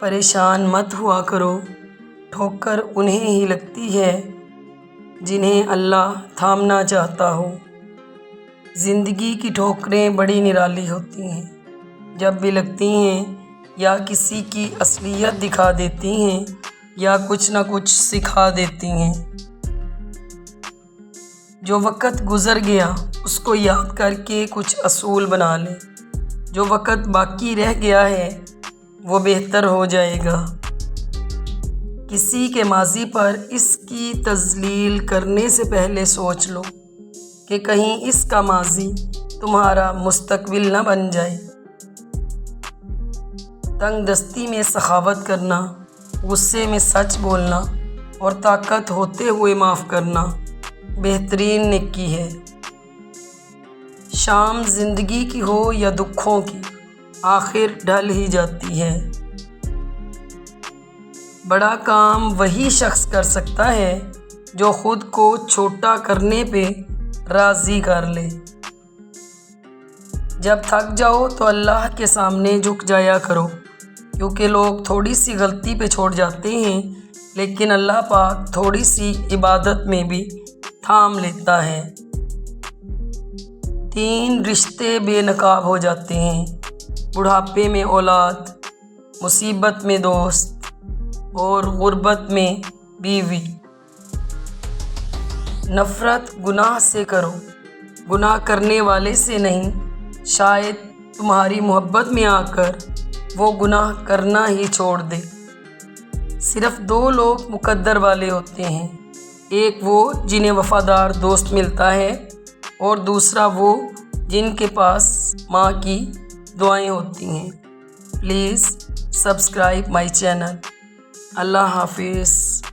परेशान मत हुआ करो, ठोकर उन्हें ही लगती है जिन्हें अल्लाह थामना चाहता हो। ज़िंदगी की ठोकरें बड़ी निराली होती हैं। जब भी लगती हैं या किसी की असलियत दिखा देती हैं या कुछ न कुछ सिखा देती हैं। जो वक़्त गुज़र गया उसको याद करके कुछ असूल बना ले। जो वक़्त बाकी रह गया है वो बेहतर हो जाएगा। किसी के माज़ी पर इसकी तज़लील करने से पहले सोच लो कि कहीं इसका माज़ी तुम्हारा मुस्तकबिल न बन जाए। तंग दस्ती में सखावत करना, गुस्से में सच बोलना और ताकत होते हुए माफ़ करना बेहतरीन नेकी है। शाम ज़िंदगी की हो या दुखों की, आखिर ढल ही जाती है। बड़ा काम वही शख्स कर सकता है जो खुद को छोटा करने पे राज़ी कर ले। जब थक जाओ तो अल्लाह के सामने झुक जाया करो, क्योंकि लोग थोड़ी सी गलती पे छोड़ जाते हैं, लेकिन अल्लाह पाक थोड़ी सी इबादत में भी थाम लेता है। 3 रिश्ते बेनकाब हो जाते हैं: बुढ़ापे में औलाद, मुसीबत में दोस्त और गुर्बत में बीवी। नफ़रत गुनाह से करो, गुनाह करने वाले से नहीं। शायद तुम्हारी मोहब्बत में आकर वो गुनाह करना ही छोड़ दे। सिर्फ़ 2 लोग मुकद्दर वाले होते हैं, एक वो जिन्हें वफ़ादार दोस्त मिलता है और दूसरा वो जिनके पास माँ की दुआएं होती हैं। Please subscribe my channel. अल्लाह हाफिज़।